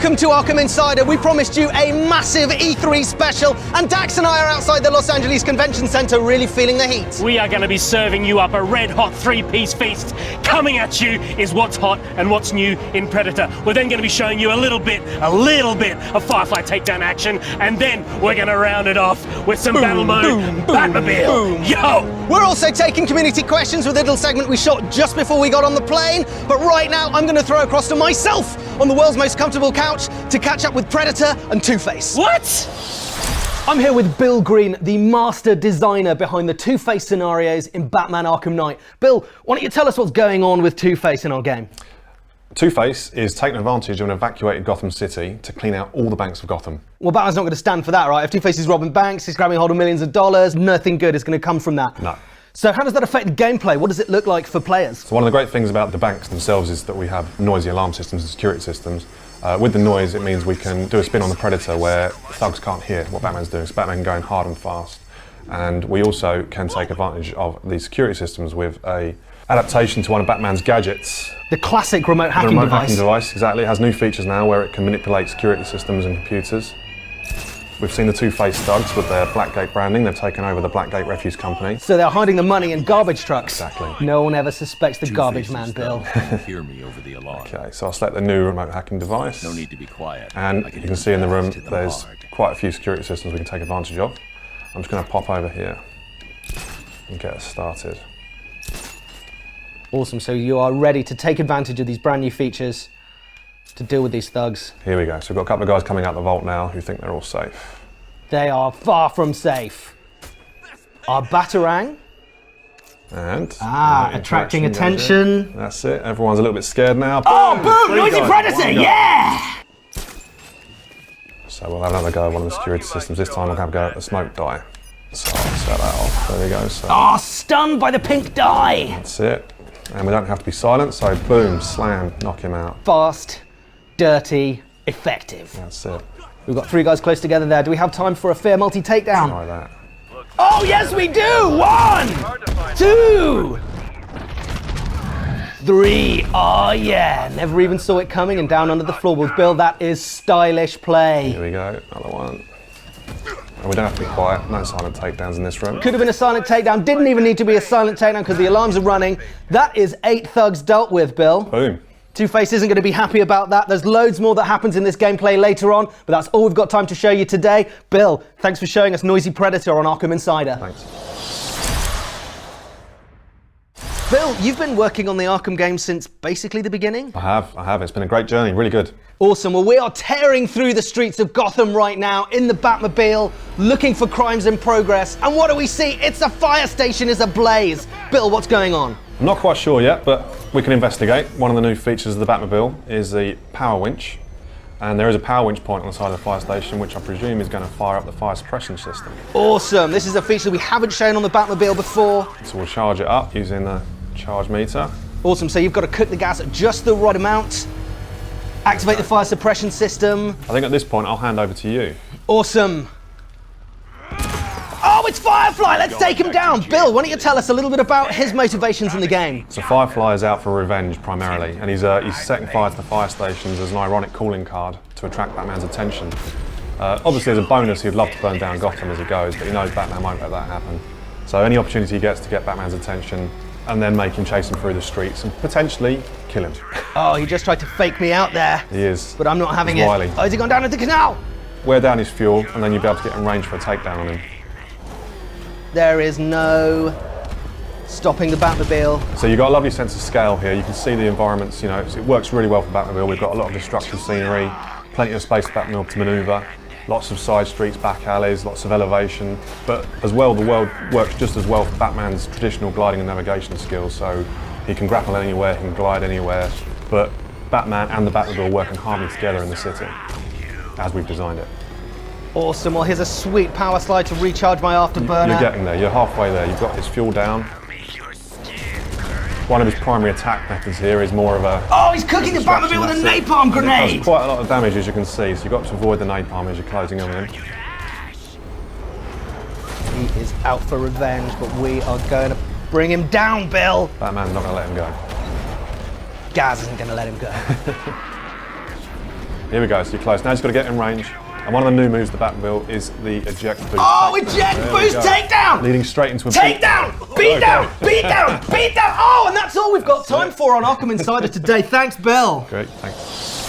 Welcome to Arkham Insider. We promised you a massive E3 special, and Dax and I are outside the Los Angeles Convention Center really feeling the heat. We are going to be serving you up a red-hot three-piece feast. Coming at you is what's hot and what's new in Predator. We're then going to be showing you a little bit of Firefly takedown action, and then we're going to round it off with some Battle Mode Batmobile. Yo! We're also taking community questions with a little segment we shot just before we got on the plane, but right now I'm going to throw across to myself on the world's most comfortable couch to catch up with Predator and Two-Face. What? I'm here with Bill Green, the master designer behind the Two-Face scenarios in Batman Arkham Knight. Bill, why don't you tell us what's going on with Two-Face in our game? Two-Face is taking advantage of an evacuated Gotham City to clean out all the banks of Gotham. Well, Batman's not going to stand for that, right? If Two-Face is robbing banks, he's grabbing hold of millions of dollars, nothing good is going to come from that. No. So how does that affect the gameplay? What does it look like for players? So one of the great things about the banks themselves is that we have noisy alarm systems and security systems. With the noise, it means we can do a spin on the Predator where thugs can't hear what Batman's doing. So Batman going hard and fast. And we also can take advantage of the security systems with a adaptation to one of Batman's gadgets. The classic remote hacking remote device. hacking device, exactly. It has new features now where it can manipulate security systems and computers. We've seen the Two-Face thugs with their Blackgate branding. They've taken over the Blackgate Refuse Company. So they're hiding the money in garbage trucks. Exactly. No one ever suspects the garbage man, Bill. Hear me over the alarm. Okay, so I'll select the new remote hacking device. No need to be quiet. And you can see in the room there's quite a few security systems we can take advantage of. I'm just going to pop over here and get us started. Awesome, so you are ready to take advantage of these brand new features to deal with these thugs. Here we go. So we've got a couple of guys coming out the vault now who think they're all safe. They are far from safe. Our Batarang. And attracting attention. That's it. Everyone's a little bit scared now. Oh, boom! Noisy Predator, yeah! So we'll have another go at one of the security systems. This time we'll have a go at the smoke die. So I'll set that off. There we go. So Oh, stunned by the pink dye. that's it. And we don't have to be silent, so boom, slam, knock him out. Fast, dirty, effective. That's it. We've got three guys close together there. Do we have time for a fair multi-takedown? Try that. Oh, yes, we do! 1, 2, 3. Oh, yeah. Never even saw it coming and down under the floorboards. Bill, that is stylish play. Here we go. Another one. And we don't have to be quiet. No silent takedowns in this room. Could have been a silent takedown. Didn't even need to be a silent takedown because the alarms are running. That is 8 thugs dealt with, Bill. Boom. Two-Face isn't going to be happy about that. There's loads more that happens in this gameplay later on, but that's all we've got time to show you today. Bill, thanks for showing us Noisy Predator on Arkham Insider. Thanks. Bill, you've been working on the Arkham game since basically the beginning? I have. It's been a great journey. Really good. Awesome. Well, we are tearing through the streets of Gotham right now in the Batmobile, looking for crimes in progress. And what do we see? It's a fire station is ablaze. Bill, what's going on? I'm not quite sure yet, but we can investigate. One of the new features of the Batmobile is the power winch. And there is a power winch point on the side of the fire station, which I presume is going to fire up the fire suppression system. Awesome. This is a feature we haven't shown on the Batmobile before. So we'll charge it up using the charge meter. Awesome. So you've got to cook the gas at just the right amount. Activate the fire suppression system. I think at this point I'll hand over to you. Awesome. Oh, it's Firefly! Let's take him down! Bill, why don't you tell us a little bit about his motivations in the game? So Firefly is out for revenge primarily, and he's setting fire to the fire stations as an ironic calling card to attract Batman's attention. Obviously as a bonus he'd love to burn down Gotham as he goes, but he knows Batman won't let that happen. So any opportunity he gets to get Batman's attention and then make him chase him through the streets and potentially kill him. Oh, he just tried to fake me out there. He is. But I'm not having He's it. wily. Oh, has he gone down into the canal? Wear down his fuel and then you'll be able to get in range for a takedown on him. There is no stopping the Batmobile. So you've got a lovely sense of scale here. You can see the environments, you know, it works really well for Batmobile. We've got a lot of destructive scenery, plenty of space for Batmobile to manoeuvre, lots of side streets, back alleys, lots of elevation. But as well, the world works just as well for Batman's traditional gliding and navigation skills. So he can grapple anywhere, he can glide anywhere. But Batman and the Batmobile work in harmony together in the city, as we've designed it. Awesome. Well, here's a sweet power slide to recharge my afterburner. You're getting there. You're halfway there. You've got his fuel down. One of his primary attack methods here is more of a... Oh, he's cooking the Batmobile with a napalm grenade! It does quite a lot of damage, as you can see, so you've got to avoid the napalm as you're closing on him. He is out for revenge, but we are going to bring him down, Bill! Batman's not going to let him go. Gaz isn't going to let him go. Here we go, so you're close. Now you've got to get in range. And one of the new moves of the Batmobile is the eject boost. Oh, eject boost takedown! Leading straight into a takedown! Beat down! Beat down! Beat down! Oh, and that's all we've got time for on Arkham Insider today. Thanks, Bill. Great, thanks.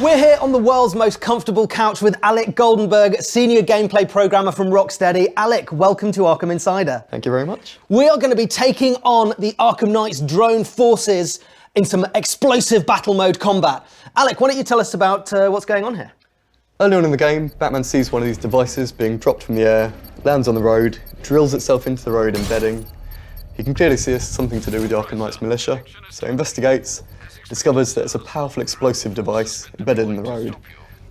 We're here on the world's most comfortable couch with Alec Goldenberg, senior gameplay programmer from Rocksteady. Alec, welcome to Arkham Insider. Thank you very much. We are going to be taking on the Arkham Knight's drone forces in some explosive battle mode combat. Alec, why don't you tell us about what's going on here? Early on in the game, Batman sees one of these devices being dropped from the air, lands on the road, drills itself into the road embedding. He can clearly see it's something to do with the Arkham Knight's militia, so he investigates, discovers that it's a powerful explosive device embedded in the road.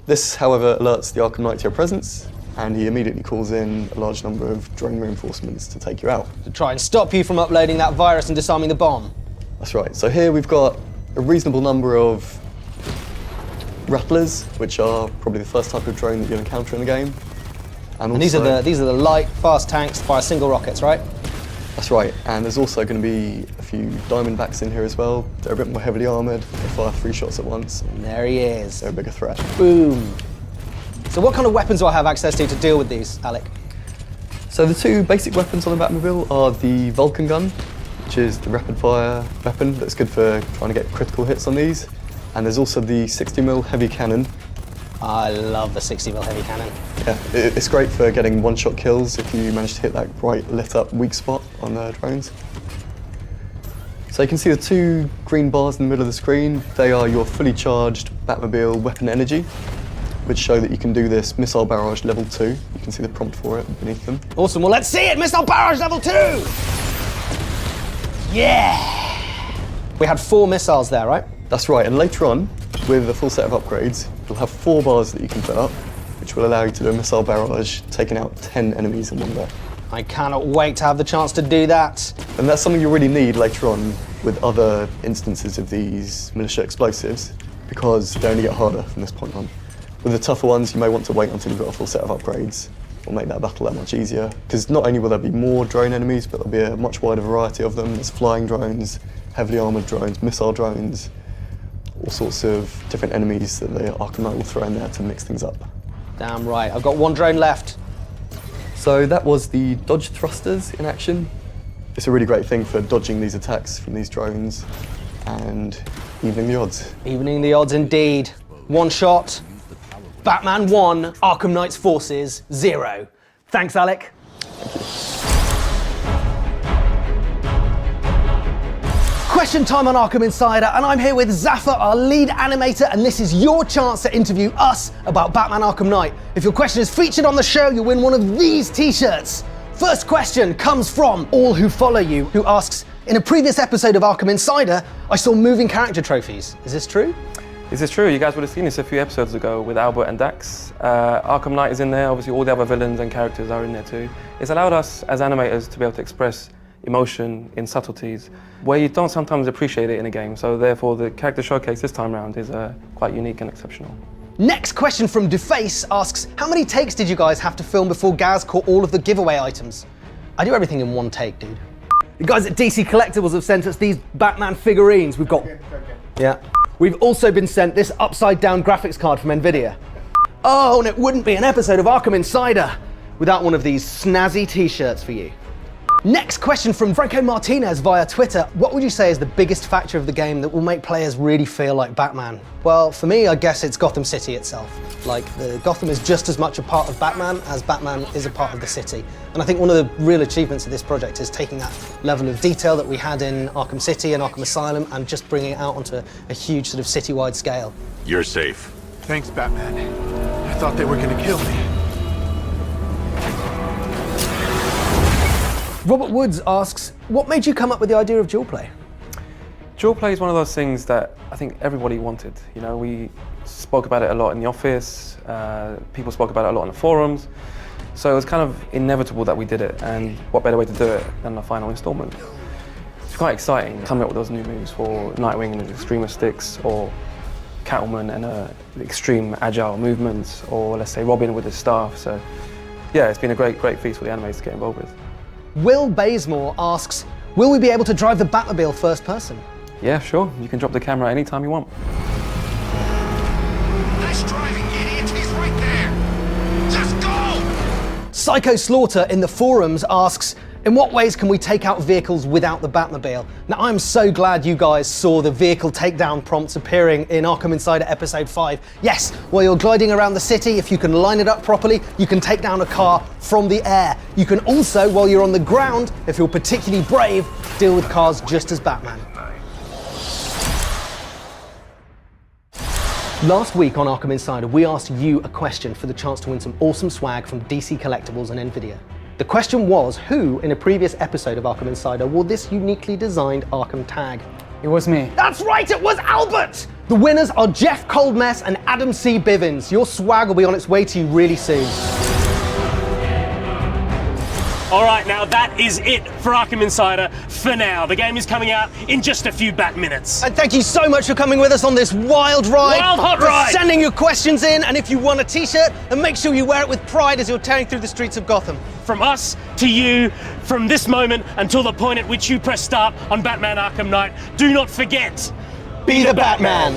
This, however, alerts the Arkham Knight to your presence, and he immediately calls in a large number of drone reinforcements to take you out. To try and stop you from uploading that virus and disarming the bomb. That's right. So here we've got a reasonable number of rattlers, which are probably the first type of drone that you'll encounter in the game. And these are the light, fast tanks fire single rockets, right? That's right. And there's also going to be a few Diamondbacks in here as well. They're a bit more heavily armoured. They fire 3 shots at once. And there he is. They're a bigger threat. Boom. So what kind of weapons do I have access to deal with these, Alec? So the 2 basic weapons on the Batmobile are the Vulcan gun, which is the rapid-fire weapon that's good for trying to get critical hits on these. And there's also the 60mm heavy cannon. I love the 60mm heavy cannon. Yeah, it's great for getting one-shot kills if you manage to hit that bright, lit-up weak spot on the drones. So you can see the 2 green bars in the middle of the screen. They are your fully charged Batmobile weapon energy, which show that you can do this missile barrage level 2. You can see the prompt for it beneath them. Awesome, well let's see it, missile barrage level 2! Yeah! We had 4 missiles there, right? That's right, and later on, with a full set of upgrades, you'll have 4 bars that you can put up, which will allow you to do a missile barrage, taking out 10 enemies in one go. I cannot wait to have the chance to do that. And that's something you really need later on with other instances of these militia explosives, because they only get harder from this point on. With the tougher ones, you may want to wait until you've got a full set of upgrades. Will make that battle that much easier, because not only will there be more drone enemies, but there'll be a much wider variety of them. There's flying drones, heavily armoured drones, missile drones, all sorts of different enemies that the Arkham Knight will throw in there to mix things up. Damn right, I've got 1 drone left. So that was the dodge thrusters in action. It's a really great thing for dodging these attacks from these drones and evening the odds. Evening the odds indeed. 1 shot, Batman 1, Arkham Knight's forces 0. Thanks, Alec. Question time on Arkham Insider, and I'm here with Zafar, our lead animator, and this is your chance to interview us about Batman Arkham Knight. If your question is featured on the show, you'll win one of these t-shirts. First question comes from All Who Follow You, who asks, in a previous episode of Arkham Insider, I saw moving character trophies. Is this true? This is true. You guys would have seen this a few episodes ago with Albert and Dax. Arkham Knight is in there. Obviously, all the other villains and characters are in there too. It's allowed us as animators to be able to express emotion in subtleties where you don't sometimes appreciate it in a game. So therefore, the character showcase this time around is quite unique and exceptional. Next question from Deface asks, how many takes did you guys have to film before Gaz caught all of the giveaway items? I do everything in 1 take, dude. The guys at DC Collectibles have sent us these Batman figurines. We've got... Yeah. We've also been sent this upside-down graphics card from NVIDIA. Oh, and it wouldn't be an episode of Arkham Insider without one of these snazzy t-shirts for you. Next question from Franco Martinez via Twitter. What would you say is the biggest factor of the game that will make players really feel like Batman? Well, for me, I guess it's Gotham City itself. Like, Gotham is just as much a part of Batman as Batman is a part of the city. And I think one of the real achievements of this project is taking that level of detail that we had in Arkham City and Arkham Asylum and just bringing it out onto a huge sort of citywide scale. You're safe. Thanks, Batman. I thought they were gonna kill me. Robert Woods asks, what made you come up with the idea of dual play? Dual play is one of those things that I think everybody wanted. You know, we spoke about it a lot in the office, people spoke about it a lot in the forums, so it was kind of inevitable that we did it, and what better way to do it than the final installment. It's quite exciting coming up with those new moves for Nightwing and his extremist sticks, or Catwoman and extreme agile movements, or let's say Robin with his staff. So yeah, it's been a great feast for the animators to get involved with. Will Bazemore asks, will we be able to drive the Batmobile first person? Yeah, sure. You can drop the camera anytime you want. Nice driving, idiot. He's right there. Just go! Psycho Slaughter in the forums asks, in what ways can we take out vehicles without the Batmobile? Now, I'm so glad you guys saw the vehicle takedown prompts appearing in Arkham Insider episode 5. Yes, while you're gliding around the city, if you can line it up properly, you can take down a car from the air. You can also, while you're on the ground, if you're particularly brave, deal with cars just as Batman. Last week on Arkham Insider, we asked you a question for the chance to win some awesome swag from DC Collectibles and Nvidia. The question was, who in a previous episode of Arkham Insider wore this uniquely designed Arkham tag? It was me. That's right, it was Albert! The winners are Jeff Coldmess and Adam C. Bivens. Your swag will be on its way to you really soon. All right, now that is it for Arkham Insider for now. The game is coming out in just a few bat minutes. And thank you so much for coming with us on this wild ride. Wild hot for ride. Sending your questions in, and if you want a t-shirt, then make sure you wear it with pride as you're tearing through the streets of Gotham. From us to you, from this moment until the point at which you press start on Batman Arkham Knight, do not forget, Be the Batman.